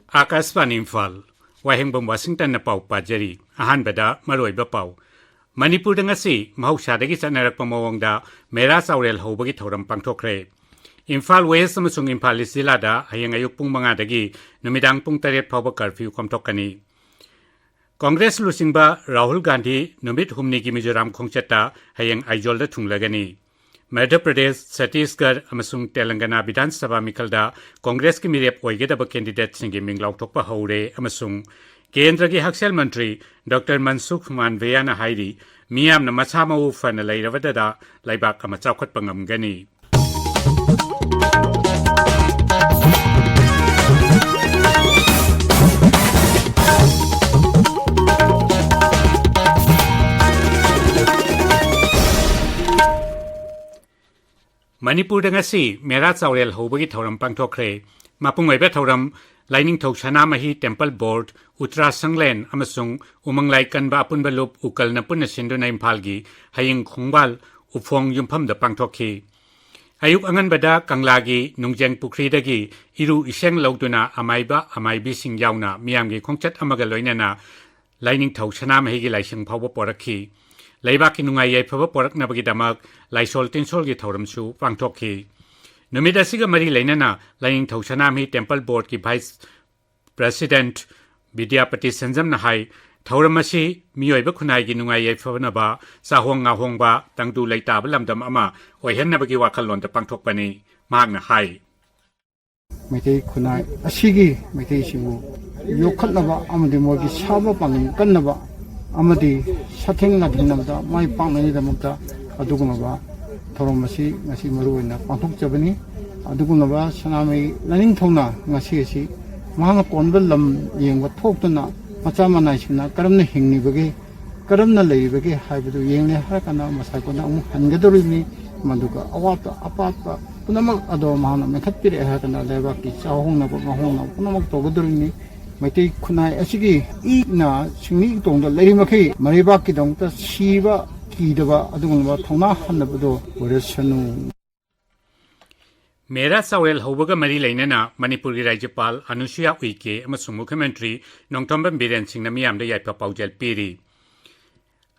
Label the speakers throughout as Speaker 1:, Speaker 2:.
Speaker 1: Akasvan Imphal, Wahengbam Washington na pau pajari, ahanbada maroi bapau. Manipur ngasi mahausadagi sanarak pamawangda mera saurel hobagi thoram pangthokre. Imphal West amasung Imphal Zilada hayang ayuk pung mangadagi numidang pung taret phawba curfew komthokani. Congress lusingba Rahul Gandhi numit humni gi Mizoram khongchata hayang aijolda thunglagani. Madhya Pradesh, Chhattisgarh amasung Telangana Vidhan Sabha Mikhalda Congress ki mirep oigedaba candidate singi minglaw thokpa haure amasung Kendra gi Haksel Mantri Dr. Mansukh Manveya na hairi miyam na masama ufana lairavada laibak ama chawkhatpa ngamgani. Manipur ngasi mera saurel hobagi thoram pangthokre mapung oiba thoram lining thok chana mahi temple board utra sanglen amasung umanglai kanba apunba lup ukal na punna sinduna Imphal gi haying khongbal ufong yumpham da pangthokhi ayuk angan bada kanglagi nungjeng pukhri dagi iru iseng logduna amaibi sing yauna miyam gi khongchat amaga loinana lining thok chana mahi gi laising phawba porakhi Laibaki nungai yai phaba porak na bagi damak laisol tinsol gi thoramsu pangthokhi numida siga mari leinana lining thauchana mi temple board ki vice president Vidyapati Sanjam na hai thauramasi miyoi ba khunai gi nungai yai phaba ba sahong nga hongba tangdu leita ba lamdam ama oihen na bagi wakhallon ta pangthokpani mak na hai
Speaker 2: Mete khunai asigi mete singu yokhatnaba amadi mogi saba pangin kannaba amadi satheng na dinamda mai pangmani damukta adugumaba thoromasi ngasi maruina panthok chabani adugumaba sanamai laning thona ngasi asi mahanga konbal lam yengba thoktuna macha manai sina karamna hingni bage karamna leibage haibadu yengle harakana masakona amu hangadorimi maduga awata apata punamak ado mahana mekhatpire harakana lebaki chawhongna ba mahongna punamak togodorimi Mete kunai asigi na singni tongda leimakhi maribaki dongta siba kidaba adungba thona hanabado oresanu
Speaker 1: Mera Saurel Hobaga Mari Lainana Manipur gi Rajyapal Anusuya Uike amasung Mukhyamantri Nongthomban Biren Singh na miyam da yaipa paujal piri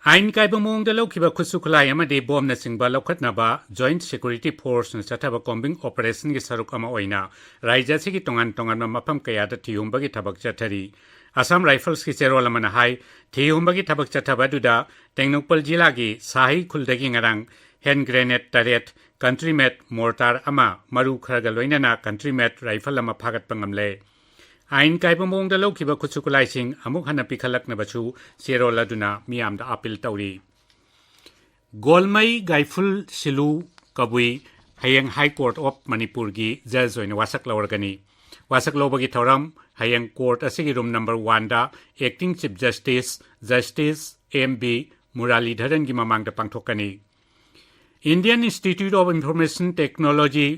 Speaker 1: Ain kaiba mongda lokhiba khusukhlai amade bom na singba lokhatnaba Joint Security Force na chathaba combing operation gi saruk ama oina Raija sigi tongan mapam kaya da thiyumba gi thabak chathari Assam Rifles ki cherol amana hai thiyumba gi thabak chathaba duda Tengnokpal jila gi Sahi khuldagi ngarang hand grenade taret country made mortar ama maru kharaga loinana country made rifle ama phagat pangamle Ain kaiba mongda lokhiba khusukulai sing amuk hana pikhalakna bachu serola duna miyamda apil tauri Golmai Gaiful Silu Kabui hayang High Court of Manipur gi judge oina wasak lawargani wasak lobagi thoram hayang court asigi room number 1 da acting chief justice MB Muralidharan gi mamangda pangthokani Indian Institute of Information Technology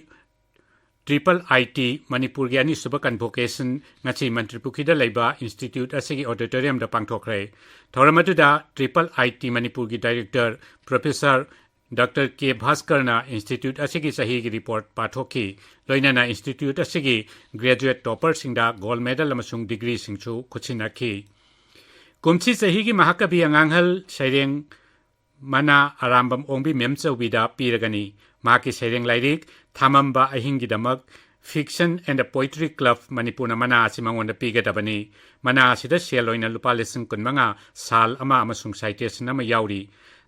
Speaker 1: IT Manipur gi ani suba convocation ngachi mantri pukhida leiba institute asigi auditorium da pangthokre thoramatu da IT Manipur gi director professor Dr. K Bhaskar na institute asigi sahi gi report pathokhi loinana institute asigi graduate topper singda gold medal amasung degree singchu khuchinakhi kumchi sahi gi mahakabi anganghal saireng mana arambam ongbi memchawbida piragani maki sereng lairik thamamba ahingi damak fiction and a poetry club manipurna mana asimangonda pigadabani mana asida seloina lupa lesung kunmanga sal ama amasung citation ama yauri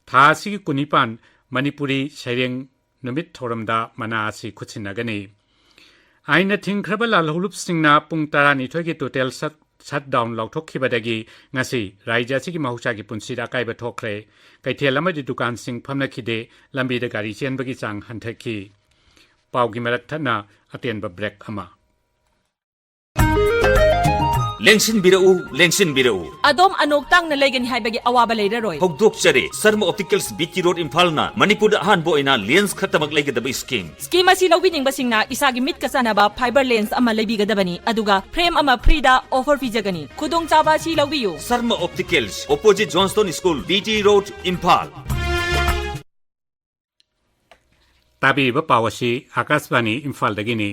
Speaker 1: tha sigi kunipan manipuri sereng numit thoramda mana asi khuchinagani aina thingkraba lalhulup singna pung 12 gi total shutdown lauthokkhibadagi ngasi raija sigi mahausa gi punsida kaiba thokre kaithel amadi dukan sing phamnakhide lambi da gari chenbagi chang hanthakhi paugi marak thana atenba break ama
Speaker 3: Lengsin birau
Speaker 4: Adom anoktang na legani haibagi awaba leiraroi
Speaker 3: Hogdok chare Sarma Opticals BT Road Imphal na Manipur da hanbo ina lens khatamak leigadaba scheme
Speaker 4: asi lawbining basingna isagi mit kasanaba fiber lens ama leibigadabani aduga frame ama frida offer pijagani khudong chaba si lawbiyu
Speaker 3: Sarma Opticals opposite Johnston School BT Road Imphal
Speaker 1: Tabi ba pawasi Akasvani Imphal dagini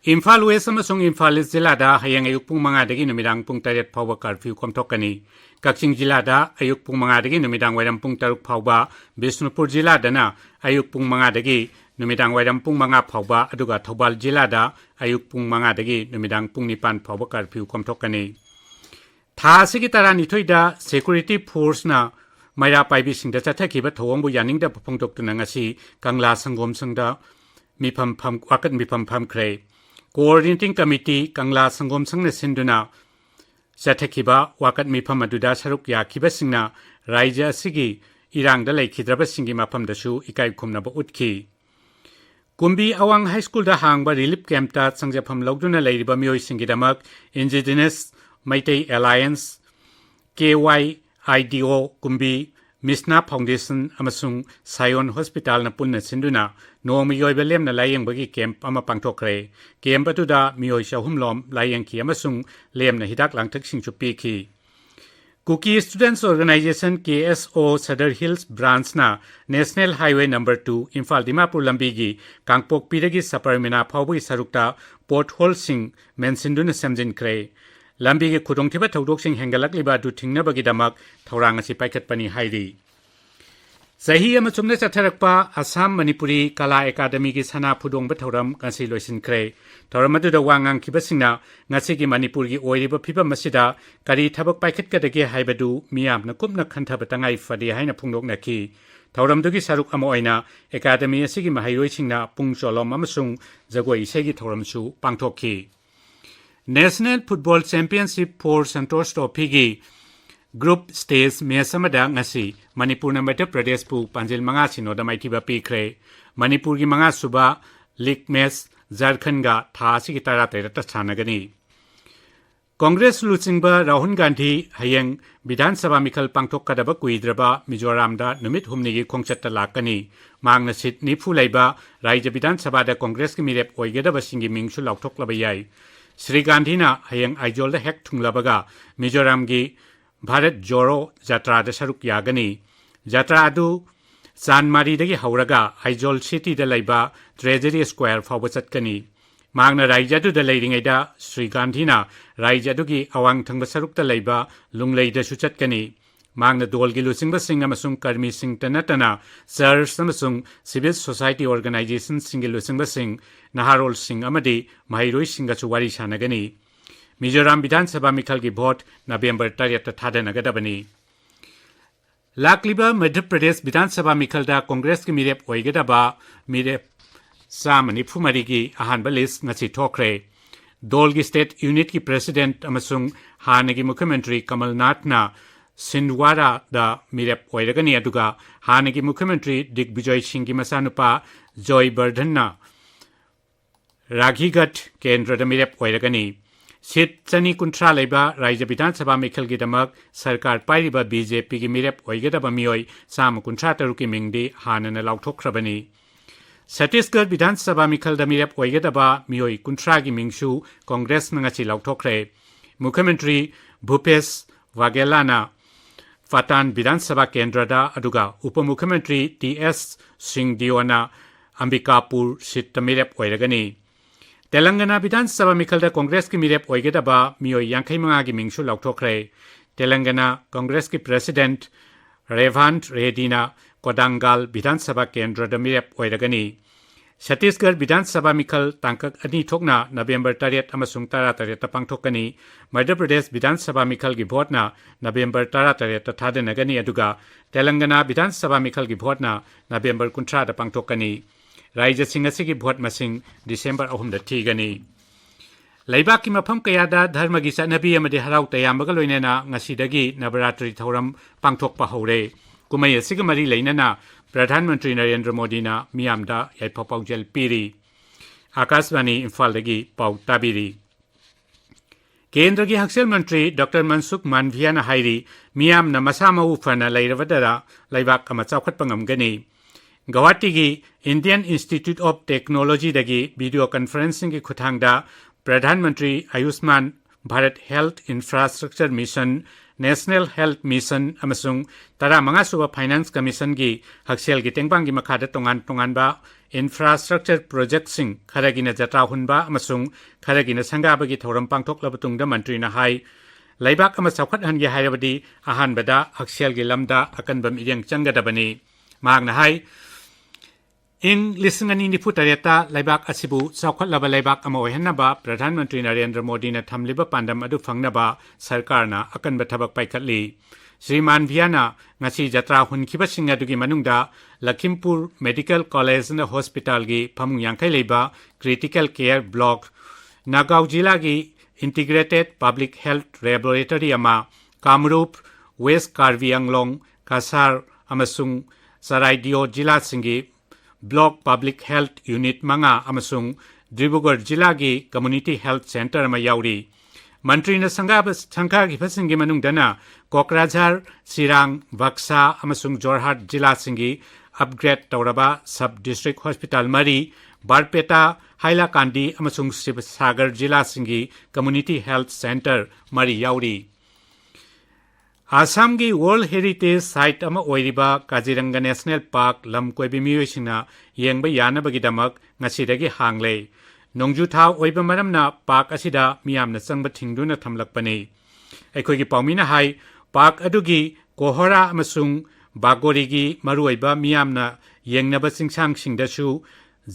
Speaker 1: Imphal West amasung Imphal East jilada hayang ayuk pung mga dagi numidang pung 8 phawba curfew komthokani Kakching jilada ayuk pung mga dagi numidang waidam pung 3 phawba Bisnupur jilada na ayuk pung mga dagi numidang waidam pung mga phawba aduga Thobal jilada ayuk pung mga dagi numidang pung 9 phawba curfew komthokani Tha sigi tarani thoida security force na Maira paibi singda chathakiba thawangbu yaningda phongtokna ngasi Kangla Sangom sangda mifam pham wakat mifam pham khrei Coordinating Committee Kangla Sangom Sangna Sinduna Chathakiba Wakat Mifam Aduda Saruk Yakiba Singna Raija Sigi Irangda Laikhidraba Singi Mafam Dasu Ikai Khumnaba Utki Kumbi Awang High School da Hangba Relief Camp ta Sangjapam Logduna Lairiba Mioi Singidamak Indigenous Meitei Alliance KYIDO Kumbi Misna Foundation amasung Sion Hospital na punna sinduna noong miyoy belem na layang bagi camp ama pangtokre camp atuda miyoy siya humlom layang ki amasung lem na hidak lang taksing chupi ki Cookie Students Organization KSO Sadar Hills Branch na National Highway No. 2 Imphal Dimapur Lambigi Kangpok Pidagi Saparmina Phawbagi Sarukta Pothole Sing Mensinduna Samjin Kre Lambigi Khudongthiba Thaudok Sing Hengalakliba du Thingnabagi Damak Thaurang asi Paikhatpani Hairi Sahi amachumna chatharakpa Assam Manipuri Kala Academy ki sana phudongba thauram ngasi loisinkhre thauram aduda wangang khibasingna ngasi ki Manipur gi oiriba phibam masida kari thabak paikhatkadagi haibadu miyamna kupna khanthaba tangai fadi haina phungdokna ki thauram dugi saruk amo aina academy asigi mahairoisingna pungcholom amasung jagoi isegi thauram su pangthokki National Football Championship for Santosh Trophy gi Group Stage match amada ngasi Manipur na Madhya Pradesh pu panjil manga sinoda maithiba pikre Manipur gi manga suba league match Jharkhand ga tha sigi tara tera ta chanagani Congress luchingba Rahul Gandhi hayang Vidhan Sabha Mikhal pangthok kadaba kuidraba Mizoram da numit humni gi khongchatta lakani mangna sit nifu laiba Rajya Vidhan Sabha da Congress gi mirep oigedaba singi mingsu laukthok labayai Sri Gandhi na hayang Aizol da hek thunglabaga Mizoram gi Bharat Joro Jatra da saruk yagani Jatra adu Sanmari dagi hauraga Aizol City da laiba Treasury Square fawba chatkani Mangna Raija du da leiringai da Sri Gandhi na Raija du gi awang thangba saruk da laiba Lunglei da su chatkani Mangna dol gi lusingba sing amasung karmi sing tanatana Sirs amasung Civil Society Organization singi lusingba sing Naharol Singh amadi Mahiroi Singh chu wari sanagani Mizoram Vidhan Sabha Mikhal ki vote November 30 ta thadanagadabani Lakliba Madhya Pradesh Vidhan Sabha Mikhal da Congress ki mirep oigedaba mirep Samani Phumari ki ahanba list ngasi thokre Dol gi State Unit ki President amasung Hanagi Mukhyamantri Kamal Nath na Sindwara da mirep oiragani aduga Hanagi Mukhyamantri Digvijay Singh ki masanupa Joy Bardhan na Raghigat Kendra da mirep oiragani Sit Chani Kuntra Laiba Rajya Vidhan Sabha Mikhal gi damak Sarkar Pairiba BJP gi mirep oigedaba mioi Sam Kuntra taruki mingdi hanana lauthokhrabani Chhattisgarh Vidhan Sabha Mikhal da mirep oigedaba mioi Kuntra gi mingsu Congress nangachi lauthokre Mukhyamantri Bhupesh Waghela na Patan Vidhan Sabha Kendra da aduga Upamukhyamantri TS Singh Diona Ambikapur sit mirep oiragani Telangana Vidhan Sabha Mikhal da Congress ki mirep oigedaba mioi yankhai manga gi mingsu lauthokre Telangana Congress ki President Revant Reddy na Kodangal Vidhan Sabha Kendra da mirep oiragani Chhattisgarh Vidhan Sabha Mikhal tangkak ani thokna November 30 amasung 13 ta pangthokani Madhya Pradesh Vidhan Sabha Mikhal gi vote na November 13 ta thadanagani aduga Telangana Vidhan Sabha Mikhal gi vote na November 19 ta pangthokani Raija Singh asigi vote masing December 3 da thigani Laibak ki mafam kayada dharma gi chanabi amadi harau tayambaga loinena ngasidagi Navaratri thauram pangthokpa hore kumai asigi mari leinana Pradhan Mantri Narendra Modi na miyamda yaipapawjal piri Akashvani Imphal dagi pau tabiri Kendra gi Haksel Mantri Dr. Mansukh Manvia na hairi miyam na masamau fana lairabadara laibak ama chawkhatpa ngamgani Guwahati gi Indian Institute of Technology dagi video conferencing ki khuthangda Pradhan Mantri Ayushman Bharat Health Infrastructure Mission National Health Mission amasung tara manga suba Finance Commission gi Haksel gi tengbang gi makhada tongan ba infrastructure project sing kharagina jatra hunba amasung kharagina sangabagi thoram pangthoklaba tungda mantri na hai laibak ama chawkhat hange hairabadi ahan bada aksial gi lamda akanbam ireng changadabani magna hai ing lisingani ni futareta laibak asibu chawkhat laba laibak ama oihanaba pradhan mantri narendra modi na thamliba pandam adu phangnaba sarkar na akanba thabak paikhatli Sriman Viana ngasi jatra hunkiba singa dugi manungda Lakhimpur Medical College and Hospital gi phamung yangkai leiba critical care block Nagaon jila gi integrated public health laboratory ama Kamrup West Karbi Anglong Kasar amasung Saraidio jila singi block public health unit manga amasung Dibrugarh jila gi community health center ama yauri Mantri na sangha gi pasingi manungdana Kokrajhar Sirang Baksa amasung Jorhat jila singi upgrade tauraba sub district hospital mari Barpeta Hailakandi amasung Sagar jila singi community health center mari yauri Assam gi World Heritage Site ama oiriba Kaziranga National Park lamkoibi miyoisina yengba yanabagi damak ngasidagi hangle Nongju thau oiba maramna park asida miyamna changba thingduna thamlakpani aikhogi paumina hai park adugi kohora amasung bagori gi maruiba miyamna yengnaba singsang singdasu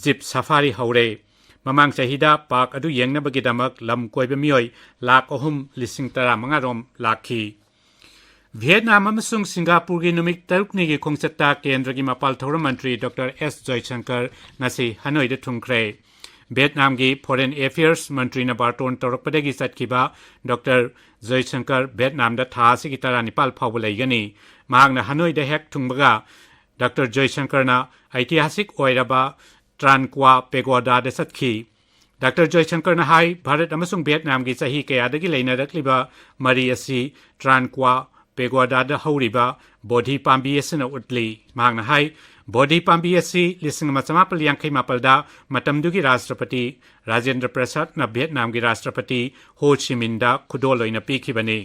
Speaker 1: jeep safari haure mamang chahida park adu yengnabagi damak lam koiba miyoi lakh 3,15 rom lakhi Vietnam amasung Singapore gi numik tarukni gi khongchata kendra gi mapal thoram mantri Dr. S. Jaishankar ngasi Hanoi da thungkre Vietnam gi Foreign Affairs Mantri na Barton Torokpadagi Satkiba Dr. Jaishankar Vietnam da tha sigi tarani pal phawbulai gani mahangna Hanoi da hek thungbaga Dr. Jaishankar na ऐतिहासिक ओइरबा ट्रानक्वा pagoda da satki Dr. Geetchandra na hai Bharat amasung Vietnam gi chahi kayadagi leinarakliba mari asi Tranqua Pagoda da hauriba bodhi pambi asina utli mahangna hai bodhi pambi asi lising machamapal yangkai mapalda matamdugi Rashtrapati Rajendra Prasad na Vietnam gi Rashtrapati Ho Chi Minh da khudoloina pikhibani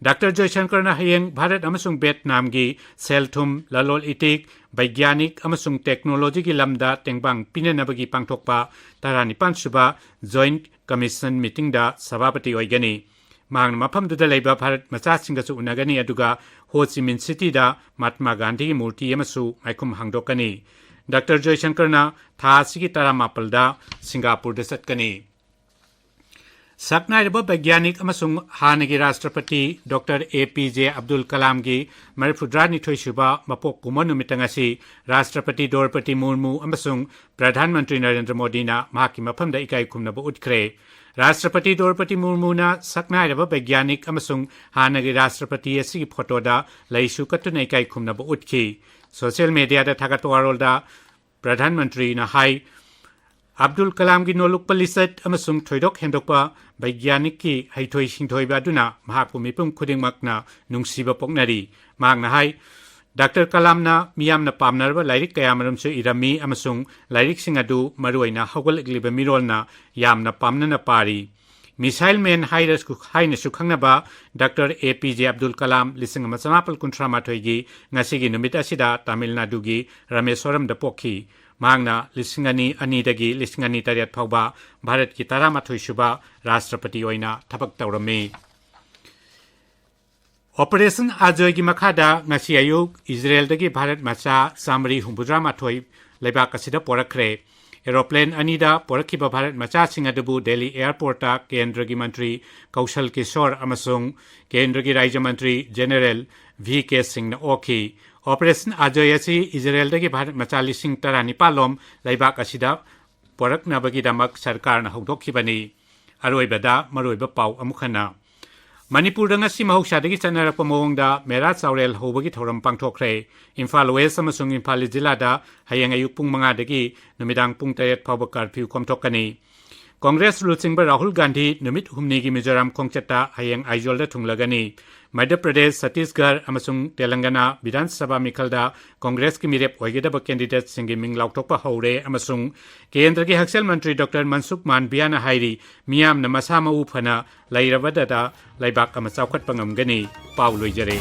Speaker 1: Dr. Geetchandra na hayeng Bharat amasung Vietnam gi selthum lalol itik Baigyanik amasung technology gi lamda tengbang pinanabagi pangthokpa tarani pansuba joint commission meeting da sabapati oigani mang maphamduda leiba Bharat machasingga su unagani aduga Ho Chi Minh City da Mahatma Gandhi gi murti amasu maikhum hangdokani Dr. Geetchandra na tha sigi taramapal da Singapore da satkani Saknairaba Baigyanik amasung Hanagi Rashtrapati Dr. APJ Abdul Kalam gi Marifudrani Thoisuba Mapok Kumanu mitangasi Rashtrapati Dorpati Murmu amasung Pradhan Mantri Narendra Modi na mahaki maphamda ikai khumnaba utkre Rashtrapati Dorpati Murmu na Saknairaba Baigyanik amasung Hanagi Rashtrapati asigi photo da laisu katuna ikai khumnaba utki social media da thagatwarol da Pradhan Mantri na hai Abdul Kalam gi noluk palisat amasung thoidok hendokpa Baigyanik ki haithoi singthoiba aduna mahakpu mipum khudingmakna nungsiba poknari magna hai Dr. Kalam na miyamna pamnarba lairik kayamaram su irami amasung lairik singadu maruaina hogoligliba mirolna yamna pamnana pari Missile Man haina sukhangnaba Dr. APJ Abdul Kalam lising machamapal kuntramathoi gi ngasigi numit asida Tamil Nadu gi Rameswaram da pokhi Mangna lisingani anidagi lisingani tariat phawba Bharat ki taramathoi suba Rashtrapati oina thabak tawrami Operation Ajoy gi makhada ngasi ayuk Israel dagi Bharat macha samri humbudra mathoi leibak asida porakre aeroplane anida porakhiba Bharat macha singadabu Delhi airport ta kendra gi mantri Kaushal Kishore amasung kendra gi Rajya Mantri General VK Singh na okhi Operation Ajoy asi Israel dagi Bharat macha lising tarani palom leibak asida poraknabagi damak sarkar na hogdokhibani aroibada maroiba pau amukhana Manipur ngasi mahoksadagi chanarapa mawongda Mera Chaurel hobagi thoram pangthokre Imphal West amasung Imphal jila da hayang ayuk pung 5 dagi numidang pung 8 phawba curfew komthokani Congress Luchingba Rahul Gandhi numit humni gi Mizoram khongchata hayang aijol da thunglagani Madhya Pradesh Chhattisgarh amasung Telangana Vidhan Sabha mikhalda Congress ki mirep oigedaba candidate singi ming laukthokpa haure amasung Kendra gi Haksal Mantri Dr. Mansukh Manbiya na hairi miyam na masama uphana lairabada da laibak ama chawkhat pangamgani pau loijare